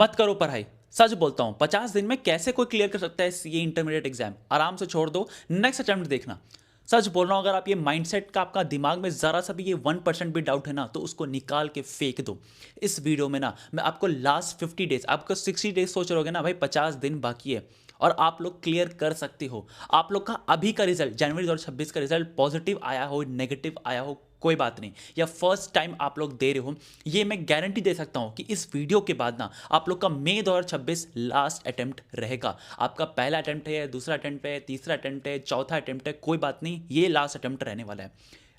मत करो पढ़ाई। सच बोलता हूँ, 50 दिन में कैसे कोई क्लियर कर सकता है सीए इंटरमीडिएट एग्जाम? आराम से छोड़ दो, नेक्स्ट अटेम्प्ट देखना। सच बोल रहा हूँ, अगर आप ये माइंडसेट का आपका दिमाग में जरा सा भी ये 1% भी डाउट है ना, तो उसको निकाल के फेंक दो। इस वीडियो में ना मैं आपको लास्ट 50 डेज, आपको 60 डेज सोच रहोगे ना भाई, 50 दिन बाकी है और आप लोग क्लियर कर सकते हो। आप लोग का अभी का रिजल्ट, जनवरी 2026 का रिजल्ट पॉजिटिव आया हो, नेगेटिव आया हो, कोई बात नहीं, या फर्स्ट टाइम आप लोग दे रहे हो, ये मैं गारंटी दे सकता हूं कि इस वीडियो के बाद ना आप लोग का मई 2026 लास्ट अटेम्प्ट रहेगा। आपका पहला अटेम्प्ट है, दूसरा अटेम्प्ट है, तीसरा अटेम्प्ट है, चौथा अटेम्प्ट है, कोई बात नहीं, ये लास्ट अटेम्प्ट रहने वाला है।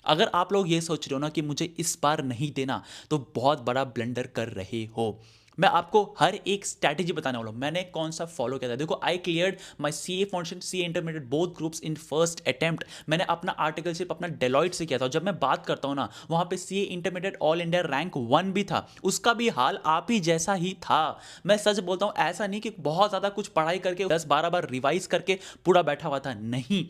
अगर आप लोग ये सोच रहे हो ना कि मुझे इस बार नहीं देना, तो बहुत बड़ा ब्लंडर कर रहे हो। मैं आपको हर एक स्ट्रैटेजी बताने वाला हूं, मैंने कौन सा फॉलो किया था। देखो, आई cleared my CA foundation, CA intermediate both groups in first attempt. मैंने अपना आर्टिकलशिप अपना डेलॉइट से किया था। जब मैं बात करता हूं ना, वहां पे CA intermediate all India rank 1 भी था, उसका भी हाल आप ही जैसा ही था। मैं सच बोलता हूं, ऐसा नहीं कि बहुत ज्यादा कुछ पढ़ाई करके 10-12 बार रिवाइज करके पूरा बैठा हुआ था, नहीं,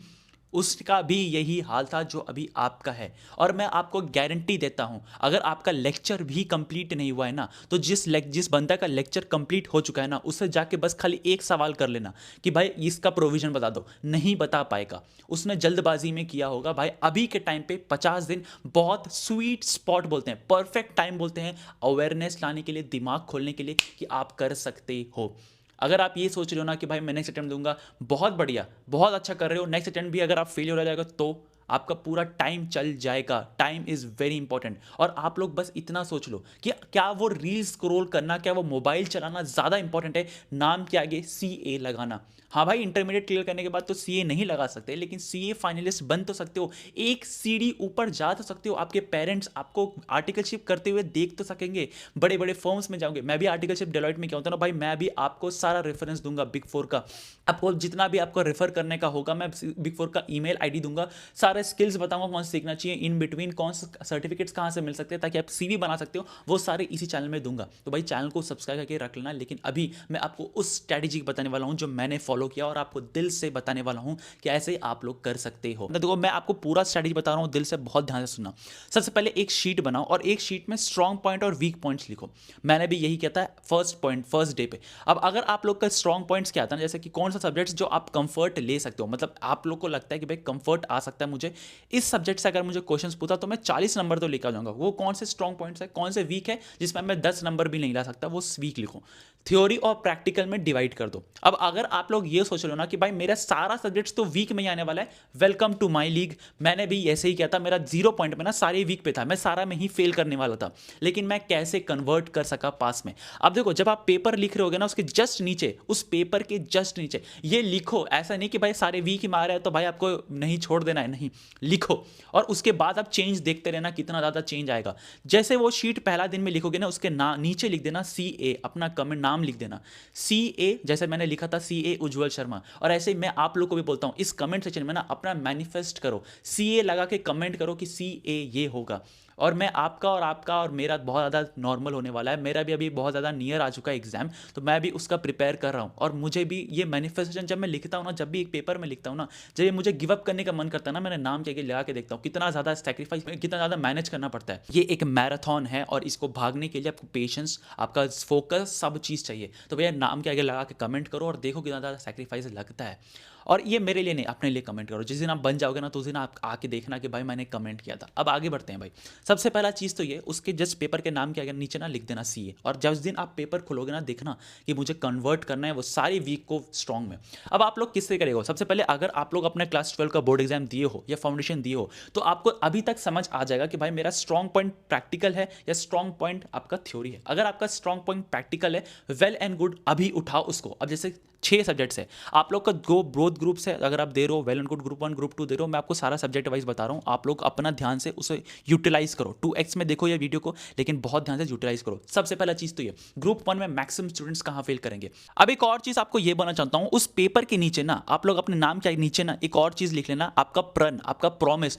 उसका भी यही हाल था जो अभी आपका है। और मैं आपको गारंटी देता हूं, अगर आपका लेक्चर भी कंप्लीट नहीं हुआ है ना, तो जिस बंदा का लेक्चर कंप्लीट हो चुका है ना, उससे जाके बस खाली एक सवाल कर लेना कि भाई इसका प्रोविजन बता दो। नहीं बता पाएगा, उसने जल्दबाजी में किया होगा। भाई अभी के टाइम पे 50 दिन बहुत स्वीट स्पॉट बोलते हैं, परफेक्ट टाइम बोलते हैं अवेयरनेस लाने के लिए, दिमाग खोलने के लिए कि आप कर सकते हो। अगर आप ये सोच रहे हो ना कि भाई मैं नेक्स्ट अटेम्प्ट दूंगा, बहुत बढ़िया, बहुत अच्छा कर रहे हो, नेक्स्ट अटेम्प्ट भी अगर आप फेल हो जाएगा तो आपका पूरा टाइम चल जाएगा। Time is very important. और आप लोग बस इतना सोच लो कि क्या वो रील स्क्रॉल करना, क्या वो मोबाइल चलाना ज़्यादा इंपॉर्टेंट है नाम के आगे सी ए लगाना? हाँ भाई, इंटरमीडिएट क्लियर करने के बाद तो सीए नहीं लगा सकते, लेकिन सीए फाइनलिस्ट बन तो सकते हो, एक सीढ़ी ऊपर जा तो सकते हो। आपके पेरेंट्स आपको आर्टिकलशिप करते हुए देख तो सकेंगे, बड़े बड़े फर्म्स में जाओगे। मैं भी आर्टिकलशिप डेलॉइट में क्या होता है ना भाई, मैं भी आपको सारा रेफरेंस दूंगा बिग फोर का। आपको जितना भी आपको रेफर करने का होगा, मैं बिग फोर का ईमेल आईडी दूंगा, सारे स्किल्स बताऊंगा कौन से सीखना चाहिए, इन बिटवीन कौन से सर्टिफिकेट्स कहाँ से मिल सकते हैं ताकि आप सीवी बना सकते हो, वो सारे इसी चैनल में दूंगा। तो भाई चैनल को सब्सक्राइब करके रख लेना। लेकिन अभी मैं आपको उस स्ट्रैटेजी बताने वाला हूं जो मैंने फॉलो किया, और आपको दिल से बताने वाला हूं कि ऐसे आप लोग कर सकते हो। देखो, मैं आपको पूरा स्ट्रैटेजी बता रहा हूं, दिल से बहुत ध्यान से सुनना। सबसे पहले एक शीट बनाओ और एक शीट में स्ट्रॉन्ग पॉइंट और वीक पॉइंट्स लिखो। मैंने भी यही किया था फर्स्ट डे पे। अब अगर आप लोग का स्ट्रॉन्ग पॉइंट्स क्या आता है, जैसे कि कौन सा सब्जेक्ट्स जो आप कंफर्ट ले सकते हो, मतलब आप लोग को लगता है कि भाई कंफर्ट आ सकता है मुझे इस सब्जेक्ट से, अगर मुझे क्वेश्चन पूछा तो मैं 40 नंबर तो लेकर जाऊंगा। वो कौन से स्ट्रॉन्ग पॉइंट्स है, कौन से वीक है जिसमें मैं 10 नंबर भी नहीं ला सकता, वो वीक लिखो। थ्योरी और प्रैक्टिकल में डिवाइड कर दो। अब अगर आप लोग ये सोच लो ना कि भाई मेरा सारा सब्जेक्ट्स तो वीक में ही आने वाला है, वेलकम टू माय लीग। मैंने भी ऐसे ही किया था, मेरा 0 पॉइंट में ना सारे वीक पे था, मैं सारा में ही फेल करने वाला था, लेकिन मैं कैसे कन्वर्ट कर सका पास में। अब देखो, जब आप पेपर लिख रहे होगे ना, उसके जस्ट नीचे, उस पेपर के जस्ट नीचे ये लिखो। ऐसा नहीं कि भाई सारे वीक ही मार रहे हैं तो भाई आपको नहीं छोड़ देना है, नहीं, लिखो। और उसके बाद आप चेंज देखते रहना, कितना ज़्यादा चेंज आएगा। जैसे वो शीट पहला दिन में लिखोगे ना, उसके नीचे लिख देना सी ए, अपना कमेंट नाम लिख देना सी ए, जैसे मैंने लिखा था सी ए उज्जवल शर्मा। और ऐसे ही मैं आप लोग को भी बोलता हूं, इस कमेंट सेक्शन में ना अपना मैनिफेस्ट करो, सी ए लगा के कमेंट करो कि सी ए ये होगा। और मैं आपका और आपका और मेरा बहुत ज़्यादा नॉर्मल होने वाला है। मेरा भी अभी बहुत ज़्यादा नियर आ चुका है एग्जाम, तो मैं भी उसका प्रिपेयर कर रहा हूँ। और मुझे भी ये मैनिफेस्टेशन जब मैं लिखता हूँ ना, जब भी एक पेपर में लिखता हूँ ना, जब ये मुझे गिव अप करने का मन करता है ना, मैंने नाम के लगा के देखता हूँ कितना ज़्यादा सेक्रीफाइस, कितना ज़्यादा मैनेज करना पड़ता है। ये एक मैराथन है और इसको भागने के लिए आपको पेशेंस, आपका फोकस, सब चीज़ चाहिए। तो भैया नाम के आगे लगा के कमेंट करो और देखो कितना ज़्यादा सेक्रीफाइस लगता है। और ये मेरे लिए नहीं, अपने लिए कमेंट करो। जिस दिन आप बन जाओगे ना, तो उस दिन आप आके देखना कि भाई मैंने कमेंट किया था। अब आगे बढ़ते हैं भाई। सबसे पहला चीज़ तो ये, उसके जस्ट पेपर के नाम के आगे नीचे ना लिख देना सी ए। और जब उस दिन आप पेपर खोलोगे ना, देखना कि मुझे कन्वर्ट करना है वो सारी वीक को स्ट्रॉन्ग में। अब आप लोग किससे करेगा? सबसे पहले अगर आप लोग अपने क्लास 12 का बोर्ड एग्जाम दिए हो या फाउंडेशन दिए हो, तो आपको अभी तक समझ आ जाएगा कि भाई मेरा स्ट्रॉन्ग पॉइंट प्रैक्टिकल है या स्ट्रॉन्ग पॉइंट आपका थ्योरी है। अगर आपका स्ट्रॉन्ग पॉइंट प्रैक्टिकल है, वेल एंड गुड, अभी उठाओ उसको। अब जैसे 6 सब्जेक्ट्स है, आप लोग का दो ब्रोथ ग्रुप्स है, अगर आप दे रहे हो well and good, group 1 group 2 दे रहे हो, मैं आपको सारा सब्जेक्ट वाइज बता रहा हूँ। आप लोग अपना ध्यान से उसे यूटिलाइज करो। 2x में देखो ये वीडियो को, लेकिन बहुत ध्यान से यूटिलाइज करो। सबसे पहला चीज तो ये, ग्रुप 1 में मैक्सिमम स्टूडेंट्स कहाँ फेल करेंगे। अब एक और चीज आपको ये बोलना चाहता हूँ, उस पेपर के नीचे ना आप लोग अपने नाम के नीचे ना एक और चीज लिख लेना, आपका प्रण, आपका promise,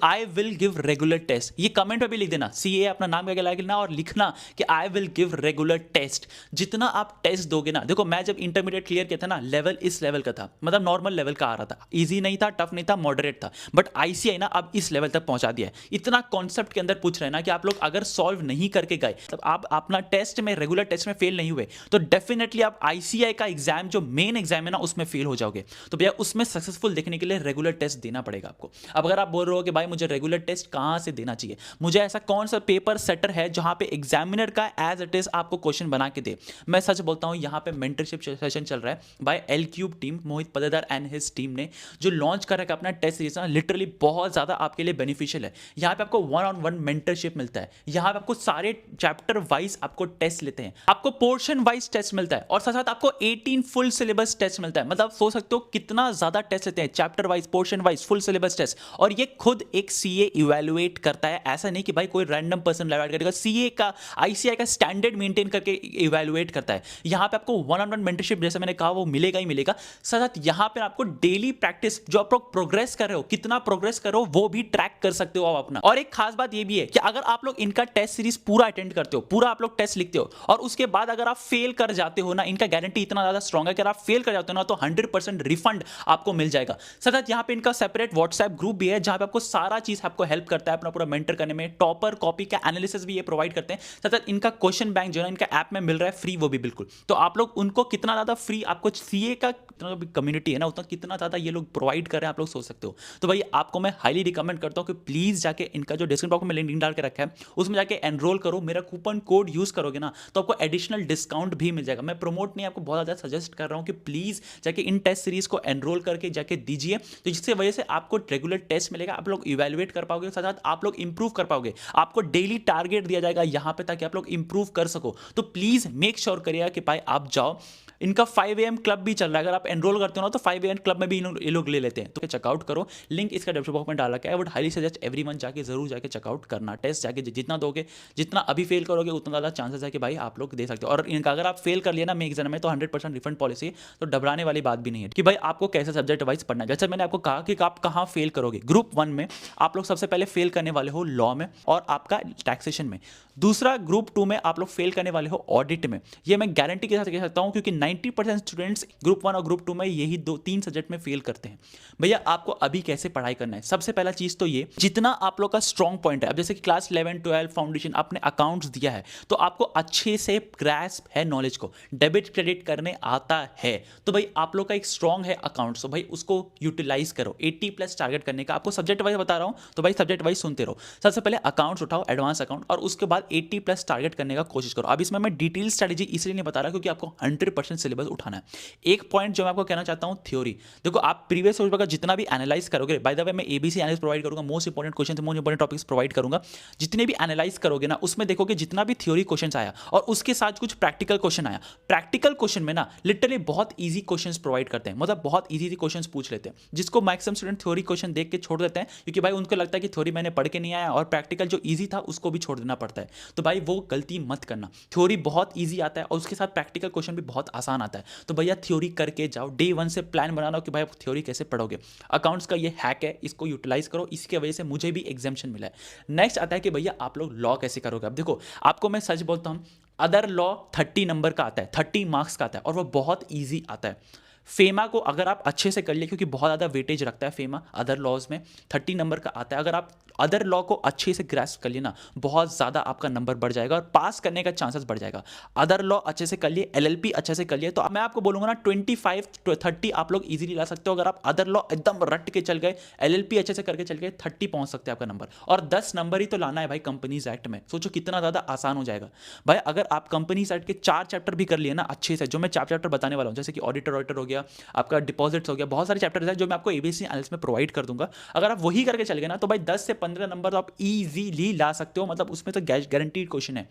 I will give regular test. ये कमेंट में भी लिख देना, सी ए अपना नाम के आगे लगा लेना और लिखना कि I will give regular test. जितना आप टेस्ट दोगे ना, देखो मैं जब इंटरमीडिएट क्लियर किया था ना, लेवल इस लेवल का था, मतलब नॉर्मल लेवल का आ रहा था, ईजी नहीं था, टफ नहीं था, मॉडरेट था, बट आईसीआई ना अब इस लेवल तक पहुंचा दिया है। इतना कॉन्सेप्ट के अंदर पूछ रहे हैं ना कि आप लोग अगर सॉल्व नहीं करके गए, मतलब आप अपना टेस्ट में, रेगुलर टेस्ट में फेल नहीं हुए, तो डेफिनेटली आप आईसीआई का एग्जाम जो मेन एग्जाम है ना उसमें फेल हो जाओगे। तो भैया उसमें सक्सेसफुल देखने के लिए रेगुलर टेस्ट देना पड़ेगा आपको। अब अगर आप बोल रहे हो कि भाई मुझे रेगुलर टेस्ट कहां से देना चाहिए, मुझे ऐसा कौन सा पेपर सेटर है जहां पे एग्जामिनर का एज इट इज आपको क्वेश्चन बना के दे, मैं सच बोलता हूं यहां पे मेंटरशिप सेशन चल रहा है by L cube team, Mohit Padedar and his team ने जो लॉन्च कर रखा है अपना टेस्ट सीरीज ना, लिटरली बहुत ज्यादा आपके लिए बेनिफिशियल है। यहाँ पे आपको वन ऑन वन मेंटरशिप मिलता है, यहाँ पे आपको सारे चैप्टर वाइज आपको टेस्ट लेते हैं, आपको पोर्शन वाइज टेस्ट मिलता है और साथ साथ आपको 18 फुल सिलेबस टेस्ट मिलता है। मतलब सोच सकते हो कितना ज्यादा टेस्ट लेते हैं, chapter wise, portion wise, full syllabus test. और ये खुद एक सीए इवैल्यूएट करता है, ऐसा नहीं कि भाई कोई रैंडम पर्सन इवैल्यूएट करेगा, सीए का, आईसीआई का स्टैंडर्ड मेंटेन करके इवैल्यूएट करता है। यहाँ पे आपको वन ऑन वन मेंटरशिप जैसे मैंने कहा वो मिलेगा ही मिलेगा, साथ साथ यहाँ पे आपको डेली प्रैक्टिस, जो आप लोग प्रोग्रेस कर रहे हो, कितना प्रोग्रेस कर रहे हो वो भी ट्रैक कर सकते हो आप अपना। और एक खास बात ये भी है कि अगर आप लोग इनका टेस्ट सीरीज पूरा अटेंड करते हो, पूरा आप लोग टेस्ट लिखते हो और उसके बाद अगर आप फेल कर जाते हो ना, इनका गारंटी इतना ज्यादा स्ट्रॉन्ग है कि अगर आप फेल कर जाते हो ना तो 100% रिफंड आपको मिल जाएगा। साथ साथ यहाँ पे इनका सेपरेट व्हाट्सएप ग्रुप भी है जहां पे आपको सारा चीज आपको हेल्प करता है अपना पूरा मेंटर करने में, टॉपर कॉपी का एनालिसिस भी ये प्रोवाइड करते हैं। साथ साथ इनका क्वेश्चन बैंक जो है इनका ऐप में मिल रहा है फ्री, वो भी बिल्कुल। तो आप लोग उनको कितना ज्यादा फ्री आपको सीए का कम्युनिटी है ना उतना कितना ज्यादा ये लोग प्रोवाइड कर रहे हैं आप लोग सोच सकते हो। तो भाई आपको मैं हाईली रिकमेंड करता हूं कि प्लीज जाके इनका जो डिस्क्रिप्शन बॉक्स में लिंक डाल के रखा है उसमें जाके एनरोल करो, मेरा कूपन कोड यूज करोगे ना तो आपको एडिशनल डिस्काउंट भी मिल जाएगा। मैं प्रमोट नहीं, आपको बहुत ज्यादा सजेस्ट कर रहा हूं कि प्लीज जाके इन टेस्ट सीरीज को एनरोल करके जाके दीजिए, तो जिससे वजह से आपको रेगुलर टेस्ट मिलेगा, आप लोग इवैल्यूएट कर पाओगे, साथ साथ आप लोग इंप्रूव कर पाओगे, आपको डेली टारगेट दिया जाएगा यहां पे ताकि आप लोग इंप्रूव कर सको। तो प्लीज मेक श्योर करिएगा कि भाई आप जाओ। इनका 5 AM क्लब भी चल रहा है, अगर आप एनरोल करते हो ना तो 5 AM क्लब में भी ये लोग ले लेते हैं, तो चेकआउट करो, लिंक इसका डिस्क्रिप्शन बॉक्स में डाला गया है। I would highly suggest everyone जाके जरूर जाके चेकआउट करना। टेस्ट जाके जितना दोगे, जितना अभी फेल करोगे उतना ज़्यादा चांसेस है कि भाई आप लोग दे सकते हो। और इनका अगर आप फेल कर लिया ना मे एग्जाम में तो 100% रिफंड पॉलिसी, तो घबराने वाली बात भी नहीं है कि भाई आपको कैसे सब्जेक्ट वाइज पढ़ना है। जैसे मैंने आपको कहा कि आप कहाँ फेल करोगे, ग्रुप 1 में आप लोग सबसे पहले फेल करने वाले हो लॉ में और आपका टैक्सेशन में। दूसरा ग्रुप 2 में आप लोग फेल करने वाले हो ऑडिट में। ये मैं गारंटी के साथ कह सकता हूं क्योंकि 90% स्टूडेंट्स ग्रुप 1 और ग्रुप 2 में यही 2-3 सब्जेक्ट में फेल करते हैं। भैया आपको अभी कैसे पढ़ाई करना है, सबसे पहला चीज तो ये, जितना आप लोग का स्ट्रॉन्ग पॉइंट है, अब जैसे कि क्लास 11 12 फाउंडेशन आपने अकाउंट्स दिया है तो आपको अच्छे से ग्रैस्प है नॉलेज को, डेबिट क्रेडिट करने आता है, तो भाई आप लोग का एक स्ट्रॉन्ग है अकाउंट्स, तो भाई उसको यूटिलाइज करो। 80+ टारगेट करने का आपको सब्जेक्ट वाइज बता रहा हूं, तो भाई सब्जेक्ट वाइज सुनते रहो। सबसे पहले अकाउंट्स उठाओ, एडवांस अकाउंट, और उसके बाद 80+ टारगेट करने का कोशिश करो। अब इसमें मैं डिटेल स्ट्रेटेजी इसलिए नहीं बता रहा क्योंकि आपको 100% सिलेबस उठाना है। एक पॉइंट जो मैं आपको कहना चाहता हूं, थ्योरी देखो, आप प्रीवियस पेपर का जितना भी एनालाइज करोगे, बाय द वे मैं एबीसी एनालिसिस प्रोवाइड करूंगा, most important question, most important topics provide करूंगा। जितने भी एनालाइज करोगे ना उसमें देखोगे जितना भी थ्योरी क्वेश्चन आया और उसके साथ कुछ प्रैक्टिकल क्वेश्चन आया, प्रैक्टिकल क्वेश्चन में ना लिटरली बहुत ईजी क्वेश्चंस प्रोवाइड करते हैं, मतलब बहुत ईजी क्वेश्चंस पूछ लेते हैं, जिसको मैक्सिमम स्टूडेंट थ्योरी क्वेश्चन देख के छोड़ देते हैं क्योंकि भाई उनको लगता है कि थ्योरी मैंने पढ़ के नहीं आया और प्रैक्टिकल जो ईजी था उसको भी छोड़ देना पड़ता है। तो भाई वो गलती मत करना, थ्योरी बहुत ईजी आता है और उसके साथ प्रैक्टिकल क्वेश्चन भी बहुत आसान आता है। तो भैया थ्योरी करके जाओ, डे 1 से प्लान बनाना कि भाई आप थ्योरी कैसे पढ़ोगे। अकाउंट्स का ये हैक है, इसको यूटिलाइज करो, इसकी वजह से मुझे भी एग्जामिशन मिला है। नेक्स्ट आता है कि भैया आप लोग लॉ कैसे करोगे। अब देखो आपको मैं सच बोलता हूं, अदर लॉ 30 नंबर का आता है, 30 मार्क्स का आता है और वो बहुत ईजी आता है। फेमा को अगर आप अच्छे से कर लिए, क्योंकि बहुत ज़्यादा वेटेज रखता है फेमा अदर लॉज में, 30 नंबर का आता है। अगर आप अदर लॉ को अच्छे से ग्रास्प कर लिए ना, बहुत ज़्यादा आपका नंबर बढ़ जाएगा और पास करने का चांसेस बढ़ जाएगा। अदर लॉ अच्छे से कर लिए, एलएलपी अच्छे से कर लिए, तो मैं आपको बोलूंगा ना 25 to 30 आप लोग इजीली ला सकते हो। अगर आप अदर लॉ एकदम रट के चल गए, एलएलपी अच्छे से करके चल गए, 30 पहुंच सकते हैं आपका नंबर। और 10 नंबर ही तो लाना है भाई कंपनीज एक्ट में, सोचो कितना ज़्यादा आसान हो जाएगा भाई। अगर आप कंपनीज एक्ट के 4 चैप्टर भी कर लिए ना अच्छे से, जो मैं 4 चैप्टर बताने वाला हूँ, जैसे कि ऑडिटर हो गया, आपका डिपॉजिट्स हो गया, बहुत सारे चैप्टर्स हैं जो मैं आपको एबीसी एनालिसिस में प्रोवाइड कर दूंगा। अगर आप वही करके चल गए ना तो भाई 10 से 15 नंबर तो आप इजीली ला सकते हो, मतलब उसमें तो गारंटीड क्वेश्चन है।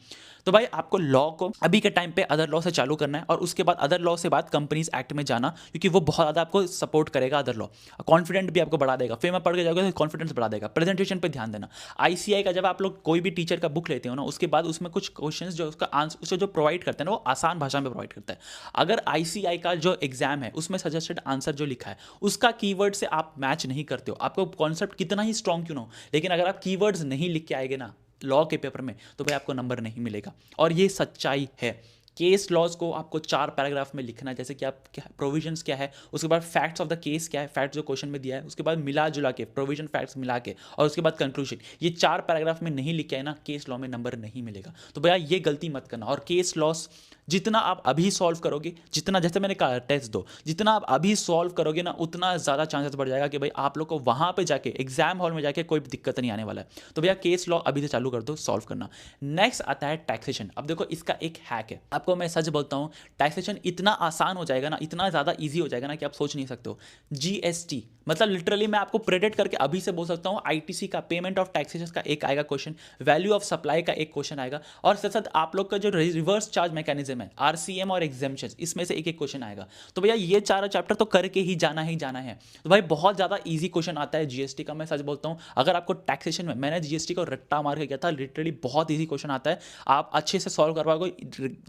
तो भाई आपको लॉ को अभी के टाइम पे अदर लॉ से चालू करना है और उसके बाद अदर लॉ से बाद कंपनीज एक्ट में जाना, क्योंकि वो बहुत ज़्यादा आपको सपोर्ट करेगा। अदर लॉ कॉन्फिडेंट भी आपको बढ़ा देगा, फेमा पढ़ के जाओगे तो कॉन्फिडेंस बढ़ा देगा। प्रेजेंटेशन पे ध्यान देना। आईसीआई का जब आप लोग कोई भी टीचर का बुक लेते हो ना, उसके बाद उसमें कुछ क्वेश्चन जो उसका आंसर उसको जो प्रोवाइड करते हैं ना वो आसान भाषा में प्रोवाइड करता है। अगर आईसीआई का जो एग्जाम है उसमें सजेस्टेड आंसर जो लिखा है उसका कीवर्ड से आप मैच नहीं करते हो, आपको कॉन्सेप्ट कितना ही स्ट्रॉन्ग क्यों ना हो, लेकिन अगर आप कीवर्ड्स नहीं लिख के आएंगे ना लॉ के पेपर में तो भाई आपको नंबर नहीं मिलेगा। और ये सच्चाई है, केस लॉज को आपको 4 पैराग्राफ में लिखना है, जैसे कि आप क्या प्रोविजंस क्या है, उसके बाद फैक्ट्स ऑफ द केस क्या है, फैक्ट्स जो क्वेश्चन में दिया है, उसके बाद मिला जुला के प्रोविजन फैक्ट्स मिला के, और उसके बाद कंक्लूजन। ये 4 पैराग्राफ में नहीं लिखे है ना, केस लॉ में नंबर नहीं मिलेगा। तो भैया ये गलती मत करना। और केस लॉस जितना आप अभी सॉल्व करोगे, जितना जैसे मैंने कहा टेस्ट दो, जितना आप अभी सॉल्व करोगे ना, उतना ज़्यादा चांसेस बढ़ जाएगा कि भाई आप लोग को वहाँ पे जाके एग्जाम हॉल में जाके कोई दिक्कत नहीं आने वाला है। तो भैया केस लॉ अभी से चालू कर दो सॉल्व करना। नेक्स्ट आता है टैक्सेशन। अब देखो इसका एक हैक है, आपको मैं सच बोलता हूँ, टैक्सेशन इतना आसान हो जाएगा ना, इतना ज़्यादा ईजी हो जाएगा ना कि आप सोच नहीं सकते हो। जीएसटी मतलब लिटरली मैं आपको प्रेडिक्ट करके अभी से बोल सकता हूँ, आईटीसी का पेमेंट ऑफ टैक्सेशन का एक आएगा क्वेश्चन, वैल्यू ऑफ सप्लाई का एक क्वेश्चन आएगा, और साथ साथ आप लोग का जो रिवर्स चार्ज मैकेनिज्म है, आरसीएम और एग्जेम्पशन, इसमें से एक एक क्वेश्चन आएगा। तो भैया ये चारों चैप्टर तो करके ही जाना है। तो भाई बहुत ज़्यादा ईजी क्वेश्चन आता है जीएसटी का, मैं सच बोलता हूँ। अगर आपको टैक्सेशन में, मैंने जीएसटी को रट्टा मार के किया था, लिटरली बहुत ईजी क्वेश्चन आता है, आप अच्छे से सॉल्व कर पाओगे।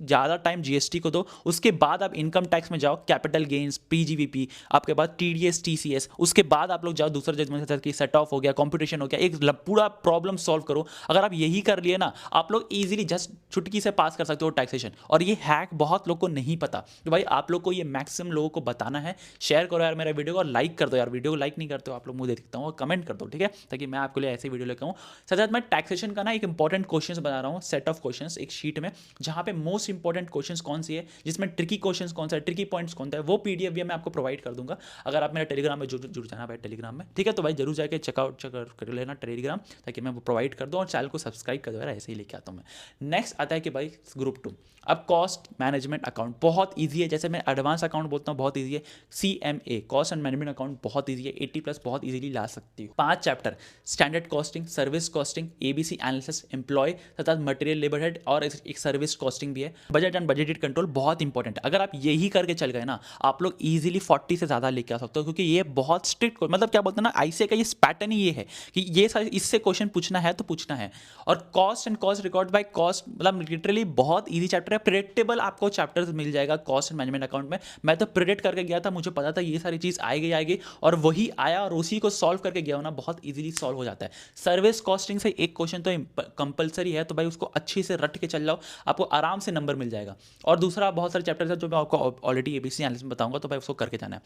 ज़्यादा टाइम जीएसटी को दो, उसके बाद आप इनकम टैक्स में जाओ, कैपिटल गेन्स, पीजीवीपी, आपके बाद टीडीएस, टीसीएस, उसके बाद आप लोग जाओ दूसरा जजमेंट की सेट ऑफ हो गया, कंप्यूटेशन हो गया, एक पूरा प्रॉब्लम सॉल्व करो। अगर आप यही कर लिए ना, आप लोग इजीली जस्ट चुटकी से पास कर सकते हो टैक्सेशन। और ये हैक बहुत लोग को नहीं पता, तो भाई आप लोग को ये मैक्सिमम लोगों को बताना है। शेयर करो यार मेरा वीडियो को, और लाइक कर दो यार, वीडियो को लाइक नहीं करते हो आप लोग, मुझे देखता हूँ, और कमेंट कर दो, ठीक है, ताकि मैं आपके लिए ऐसे वीडियो लेकर आऊँ। साथ साथ मैं टैक्सेशन का ना एक इंपॉर्टेंट क्वेश्चन बना रहा हूँ, सेट ऑफ क्वेश्चन एक शीट में, जहाँ पे मोस्ट इंपॉर्टेंट क्वेश्चन कौन सी है, जिसमें ट्रिकी क्वेश्चन कौन सा है, ट्रिकी पॉइंट्स कौन सा है, वो पीडीएफ भी मैं आपको प्रोवाइड कर दूंगा। अगर आप मेरे टेलीग्राम में जुड़ जाना भाई, टेलीग्राम में, ठीक है। तो भाई जरूर जाके चेकआउट कर लेना टेलीग्राम, ताकि मैं वो प्रोवाइड कर दूँ, और चैनल को सब्सक्राइब कर दो यार, ऐसे ही लेके आता हूँ मैं। नेक्स्ट आता है कि भाई ग्रुप 2। अब कॉस्ट मैनेजमेंट अकाउंट बहुत ईजी है, जैसे मैं एडवांस अकाउंट बोलता हूँ बहुत ईजी है। CMA cost and management account बहुत ईजी है, 80+ बहुत ईजिली ला सकती हो। 5 chapter, standard costing, service costing, ABC analysis, employ तथा मटेरियल लेबर हेड, और एक सर्विस कॉस्टिंग भी है। बजट एंड बजटेड कंट्रोल बहुत इंपॉर्टेंट है। अगर आप यही करके चल गए ना, आप लोग ईजिली 40 से ज़्यादा लेके आ सकते हो, क्योंकि ये बहुत स्ट्रिक्ट, मतलब क्या बोलते हैं ना, आईसीए का ये पैटर्न ही ये है कि ये सारे इससे क्वेश्चन पूछना है तो पूछना है। और cost and cost record by cost, मतलब लिटरली बहुत ईजी चैप्टर है, प्रेडिक्टेबल आपको चैप्टर्स मिल जाएगा कॉस्ट एंड मैनेजमेंट अकाउंट में। मैं तो प्रेडिक्ट करके गया था, मुझे पता था ये सारी चीज़ आएगी, और वही आया, और उसी को सॉल्व करके गया हूं ना, बहुत इजीली सॉल्व हो जाता है। सर्विस कॉस्टिंग से एक क्वेश्चन तो कंपलसरी है, तो भाई उसको अच्छे से रट के चल जाओ, आपको आराम से नंबर मिल जाएगा। और दूसरा बहुत सारे चैप्टर्स है जो मैं आपको ऑलरेडी एबीसी एनालिसिस में बताऊंगा, तो भाई उसको करके जाना है।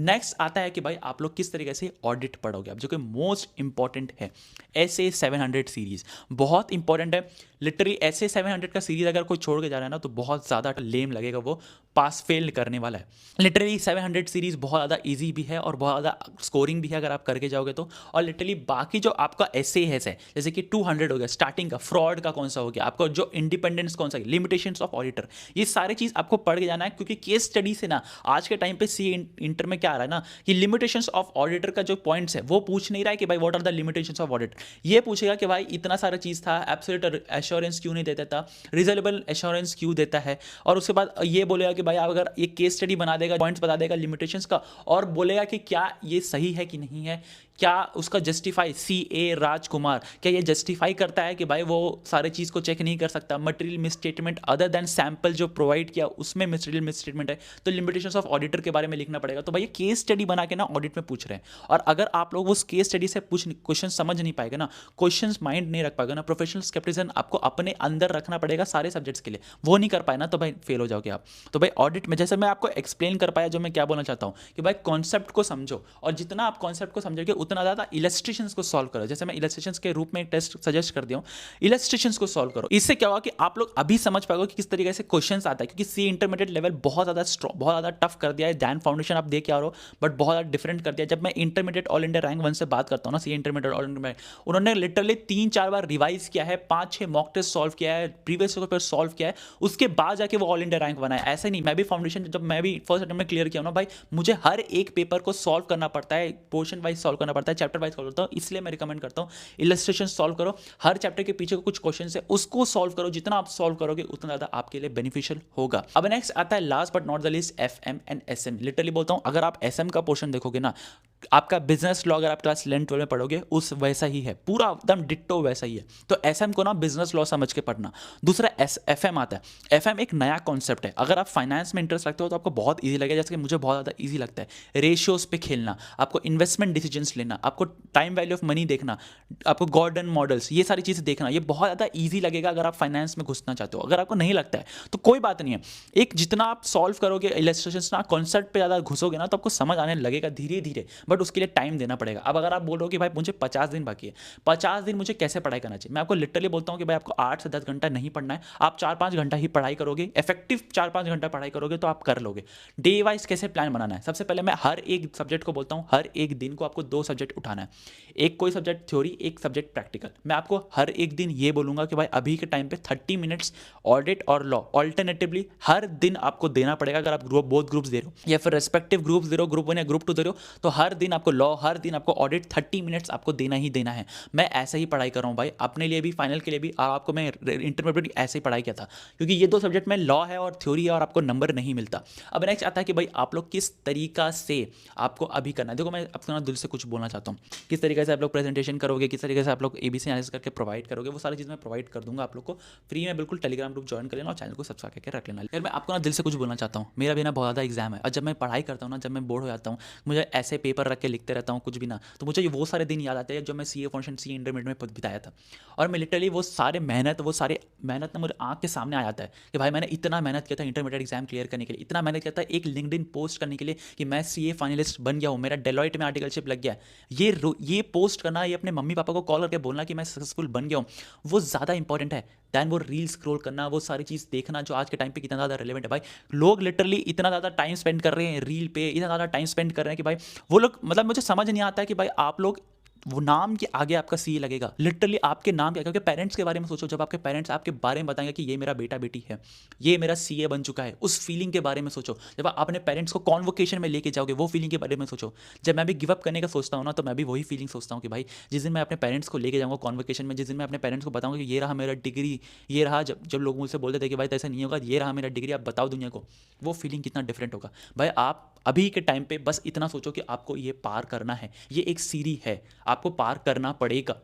नेक्स्ट आता है कि भाई आप लोग किस तरीके से ऑडिट पढ़ोगे, अब जो कि मोस्ट इंपॉर्टेंट है। SA 700 सीरीज बहुत इंपॉर्टेंट है, लिटरली SA 700 का सीरीज अगर कोई छोड़ के जा रहा है ना, तो बहुत ज़्यादा लेम लगेगा, वो पास फेल करने वाला है। लिटरली 700 सीरीज बहुत ज़्यादा इजी भी है, और बहुत ज़्यादा स्कोरिंग भी है अगर आप करके जाओगे तो। और लिटरली बाकी जो आपका SA है, जैसे कि 200 हो गया स्टार्टिंग का, फ्रॉड का कौन सा हो गया, आपको जो इंडिपेंडेंस कौन सा, लिमिटेशंस ऑफ ऑडिटर, ये सारी चीज़ आपको पढ़ के जाना है। क्योंकि केस स्टडी से ना आज के टाइम पे इंटर में क्या आ रहा है ना, कि लिमिटेशंस ऑफ ऑडिटर का जो पॉइंट्स है वो पूछ नहीं रहा है कि भाई what are the limitations of auditor, ये पूछेगा कि भाई इतना सारा चीज़ था, एब्सोल्यूट एश्योरेंस क्यों नहीं देता था, रिजनेबल एश्योरेंस क्यों देता है, और उसके बाद ये बोलेगा कि भाई आप अगर ये केस स्टडी बना देगा, पॉइंट्स बता देगा लिमिटेशंस का, और बोलेगा कि क्या ये सही है कि नहीं है, क्या उसका जस्टिफाई, CA राजकुमार क्या ये जस्टिफाई करता है कि भाई वो सारे चीज़ को चेक नहीं कर सकता, material misstatement other than sample जो प्रोवाइड किया उसमें मटेरियल मिसस्टेटमेंट है, तो लिमिटेशंस ऑफ ऑडिटर के बारे में लिखना पड़ेगा। तो भाई ये केस स्टडी बना के ना ऑडिट में पूछ रहे हैं, और अगर आप लोग उस केस स्टडी से क्वेश्चन समझ नहीं पाएगा ना, क्वेश्चन माइंड नहीं रख पाएगा ना, प्रोफेशनल स्केप्टिसिज्म आपको अपने अंदर रखना पड़ेगा सारे सब्जेक्ट्स के लिए, वो नहीं कर पाए ना, तो भाई फेल हो जाओगे आप। तो भाई ऑडिट में जैसे मैं आपको एक्सप्लेन कर पाया, जो मैं क्या बोलना चाहता हूँ कि भाई कॉन्सेप्ट को समझो, और जितना आप कॉन्सेप्ट को समझोगे उतना ज़्यादा इलस्ट्रेशंस को सॉल्व करो। जैसे मैं इलस्ट्रेशंस के रूप में एक टेस्ट सजेस्ट कर दिया हूँ, इलस्ट्रेशंस को सॉल्व करो। इससे क्या होगा कि आप लोग अभी समझ पाओगे कि किस तरीके से क्वेश्चंस आता है, क्योंकि सी इंटरमीडिएट लेवल बहुत ज़्यादा टफ कर दिया है। जैन फाउंडेशन आप देख के आ रहे हो, बट बहुत ज़्यादा डिफरेंट कर दिया। जब मैं इंटरमीडिएट ऑल इंडिया रैंक 1 से बात करता हूँ ना, सी इंटरमीडिएट ऑल इंडिया में, उन्होंने लिटरली 3-4 बार रिवाइज किया है, 5-6 मॉक टेस्ट सॉल्व किया है, प्रीवियस पेपर सॉल्व किया है, उसके बाद जाके वो ऑल इंडिया रैंक बना है। ऐसे नहीं, मैं भी फाउंडेशन जब मैं भी फर्स्ट अटेम्प्ट में क्लियर किया ना भाई, मुझे हर एक पेपर को सॉल्व करना पड़ता है, पोर्शन वाइज सॉल्व करना पड़ता है, चैप्टर वाइज सॉल्व करता हूँ। इसलिए मैं रिकमेंड करता हूँ इलस्ट्रेशन सॉल्व करो, हर चैप्टर के पीछे कुछ क्वेश्चन है उसको सॉल्व करो, जितना आप सॉल्व करोगे उतना ज़्यादा आपके लिए बेनिफिशियल होगा। अब नेक्स्ट आता है last but not the least FM and SM। Literally बोलता हूँ, अगर आप SM का पोर्शन देखोगे ना, आपका बिजनेस लॉ अगर आप क्लास 11-12 में पढ़ोगे उस वैसा ही है, पूरा एकदम डिट्टो वैसा ही है। तो एसएम को ना बिजनेस लॉ समझ के पढ़ना। दूसरा एफएम आता है। एफएम एक नया कॉन्सेप्ट है। अगर आप फाइनेंस में इंटरेस्ट रखते हो तो आपको बहुत ईजी लगेगा, जैसे कि मुझे बहुत ज़्यादा ईजी लगता है। रेशियोज पे खेलना, आपको इन्वेस्टमेंट डिसीजंस लेना, आपको टाइम वैल्यू ऑफ मनी देखना, आपको गॉर्डन मॉडल्स, ये सारी चीज़ें देखना, ये बहुत ज़्यादा ईजी लगेगा अगर आप फाइनेंस में घुसना चाहते हो। अगर आपको नहीं लगता है तो कोई बात नहीं है, एक जितना आप सॉल्व करोगे इलस्ट्रेशंस ना, कॉन्सेप्ट पे ज़्यादा घुसोगे ना, तो आपको समझ आने लगेगा धीरे धीरे, बट उसके लिए टाइम देना पड़ेगा। अब अगर आप बोल रहे हो कि भाई मुझे 50 दिन बाकी है, 50 दिन मुझे कैसे पढ़ाई करना चाहिए, मैं आपको लिटरली बोलता हूँ कि भाई आपको 8 से 10 घंटा नहीं पढ़ना है, आप 4-5 घंटा ही पढ़ाई करोगे, इफेक्टिव 4-5 घंटा पढ़ाई करोगे तो आप कर लोगे। डे वाइज कैसे प्लान बनाना है, सबसे पहले मैं हर एक सब्जेक्ट को बोलता हूँ, हर एक दिन को आपको 2 सब्जेक्ट उठाना है, एक कोई सब्जेक्ट थ्योरी, एक सब्जेक्ट प्रैक्टिकल। मैं आपको हर एक दिन ये बोलूँगा कि भाई अभी के टाइम पे 30 मिनट्स ऑडिट और लॉ ऑल्टरनेटिवली हर दिन आपको देना पड़ेगा। अगर आप बोथ ग्रुप्स दे रहे हो या फिर रेस्पेक्टिव ग्रुप्स दे रहे हो, ग्रुप 1 या ग्रुप 2 दे रहे हो, तो हर दिन आपको लॉ, हर दिन आपको ऑडिट 30 मिनट्स आपको देना ही देना है। मैं ऐसे ही पढ़ाई कर रहा हूँ भाई, अपने लिए भी, फाइनल के लिए भी, और आपको मैं इंटरमीडिएट ऐसे ही पढ़ाई किया था, क्योंकि ये 2 सब्जेक्ट में लॉ है और थ्योरी है और आपको नंबर नहीं मिलता। अब नेक्स्ट आता है कि भाई आप लोग किस तरीका से आपको अभी करना है। देखो मैं अपना दिल से कुछ बोलना चाहता हूँ, किस तरीके से आप लोग प्रेजेंटेशन करोगे, किस तरीके से आप लोग ABC एनालिसिस करके प्रोवाइड करोगे, वो सारी चीज़ मैं प्रोवाइड कर दूंगा आप लोग को फ्री में। बिल्कुल टेलीग्राम ग्रुप ज्वाइन कर लेना और चैनल को सब्सक्राइब करके रख लेना। यार मैं आपको ना दिल से कुछ बोलना चाहता हूँ, मेरा भी ना बहुत ज़्यादा एग्जाम है, और जब मैं पढ़ाई करता हूँ ना, जब मैं बोर्ड हो जाता हूँ, मुझे ऐसे पेपर रख के लिखते रहता हूँ कुछ भी ना, तो मुझे वो सारे दिन याद आते हैं जो मैं CA फाउंडेशन, CA इंटरमीडिएट में बिताया था। और मैं लिटरली वो सारे मेहनत ना मुझे आँख के सामने आ जाता है कि भाई मैंने इतना मेहनत किया था इंटरमीडिएट एग्जाम क्लियर करने के लिए, इतना मेहनत किया था एक लिंक्डइन पोस्ट करने के लिए कि मैं CA फाइनलिस्ट बन गया हूँ, मेरा डेलॉइट में आर्टिकलशिप लग गया। ये पोस्ट करना, ये अपने मम्मी पापा को कॉल करके बोलना कि मैं सक्सेसफुल बन गया हूँ, वो ज़्यादा इंपॉर्टेंट है दैन वो रील स्क्रॉल करना, वो सारी चीज़ देखना जो आज के टाइम पे कितना ज़्यादा रेलेवेंट है। भाई लोग लिटरली इतना ज़्यादा टाइम स्पेंड कर रहे हैं रील पे, इतना ज़्यादा टाइम स्पेंड कर रहे हैं कि भाई वो लोग, मतलब मुझे समझ नहीं आता है कि भाई आप लोग, वो नाम के आगे आपका CA लगेगा, लिटरली आपके नाम के आगे। क्योंकि पेरेंट्स के बारे में सोचो, जब आपके पेरेंट्स आपके बारे में बताएंगे कि ये मेरा बेटा बेटी है, ये मेरा CA बन चुका है, उस फीलिंग के बारे में सोचो। जब आप अपने पेरेंट्स को कॉन्वोकेशन में लेके जाओगे, वो फीलिंग के बारे में सोचो। जब मैं भी गिव अप करने का सोचता हूँ ना, तो मैं भी वही फीलिंग सोचता हूँ कि भाई जिस दिन मैं अपने पेरेंट्स को लेके जाऊँगा कॉन्वोकेशन में, जिस दिन मैं अपने पेरेंट्स को बताऊँगा कि ये रहा मेरा डिग्री, ये रहा, जब लोग मुझसे बोलते थे कि भाई ऐसा नहीं होगा, ये रहा मेरा डिग्री, आप बताओ दुनिया को, वो फीलिंग कितना डिफरेंट होगा। भाई आप अभी के टाइम पे बस इतना सोचो कि आपको ये पार करना है, ये एक सीढ़ी है, आपको पार करना पड़ेगा।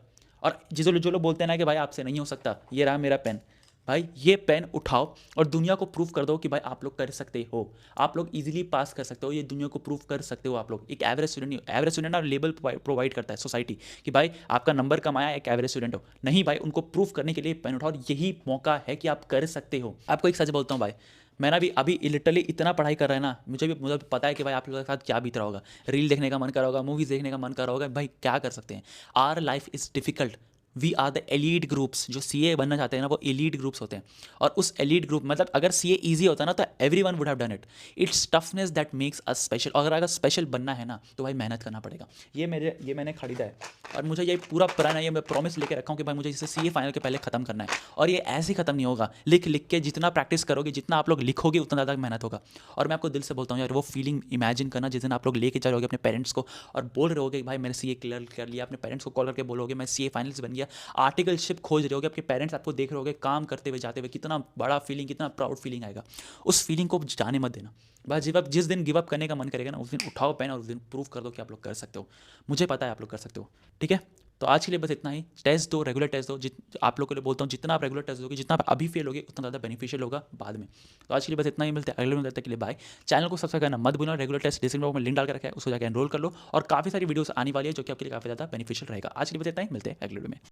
और जो लोग बोलते हैं ना कि भाई आपसे नहीं हो सकता, ये रहा मेरा पेन, भाई ये पेन उठाओ और दुनिया को प्रूव कर दो कि भाई आप लोग कर सकते हो, आप लोग इजीली पास कर सकते हो, ये दुनिया को प्रूव कर सकते हो। आप लोग एक एवरेज स्टूडेंट, एवरेज स्टूडेंट ना लेबल प्रोवाइड करता है सोसाइटी कि भाई आपका नंबर कम आया, एक एवरेज स्टूडेंट हो, नहीं भाई, उनको प्रूव करने के लिए पेन उठाओ, यही मौका है कि आप कर सकते हो। आपको एक सच बोलता हूँ भाई, मैं ना भी अभी लिटरली इतना पढ़ाई कर रहा है ना, मुझे पता है कि भाई आप लोगों के साथ क्या बीत रहा होगा, रील देखने का मन कर रहा होगा, मूवीज़ देखने का मन कर रहा होगा, भाई क्या कर सकते हैं, our life is difficult, we are the elite groups. जो CA बनना चाहते हैं ना, वो एलीट ग्रुप्स होते हैं, और उस एलीट ग्रुप, मतलब अगर CA ईजी होता ना तो everyone would have done it. It's toughness that makes us special. अगर स्पेशल बनना है ना तो भाई मेहनत करना पड़ेगा। ये मैंने खरीदा है, और मुझे ये पूरा प्लान है, ये मैं प्रॉमिस लेके रखा हूँ कि भाई मुझे इसे CA फाइनल के पहले खत्म करना है। और ये ऐसे ही खत्म नहीं होगा, लिख लिख के जितना प्रैक्टिस करोगे, जितना आप लोग लिखोगे, उतना ज़्यादा मेहनत होगा। और मैं आपको दिल से बोलता हूँ यार, वो फीलिंग इमेजिन करना जिस दिन आप लोग लेके जा रहे अपने पेरेंट्स को और बोल रहे होगे कि भाई मैंने CA क्लियर कर लिया, अपने पेरेंट्स को कॉल करके बोलोगे मैं CA फाइनल्स बन गया, आर्टिकलशिप खोज रहे होगे, आपके पेरेंट्स आपको देख रहे होगे काम करते हुए जाते हुए, कितना बड़ा फीलिंग, कितना प्राउड फीलिंग आएगा। उस फीलिंग को जाने मत देना। बस जिस दिन गिव अप करने का मन करेगा ना, उस दिन उठाओ पेन और उस दिन प्रूव कर दो कि आप लोग कर सकते हो। मुझे पता है आप लोग कर सकते हो, ठीक है। तो आज के लिए बस इतना ही। टेस्ट दो, रेगुलर टेस्ट दो, आप लोग के लिए बोलता हूँ, जितना आप रेगुलर टेस्ट दोगे, जितना आप अभी फेल होगे, उतना ज़्यादा बेनिफिशियल होगा बाद में। तो आज के लिए बस इतना ही, मिलते हैं अगले वीडियो में, तब तक के लिए बाय। चैनल को सब्सक्राइब करना मत भूलना, रेगुलर टेस्ट डिस्क्रिप्शन बॉक्स में लिंक डाल कर रखा है, उसको जाकर एनरोल कर लो, और काफ़ी सारी वीडियोस आने वाली है जो कि आपके लिए काफ़ी ज़्यादा बेनिफिशियल रहेगा। आज के लिए बस इतना ही, मिलते हैं अगले वीडियो में।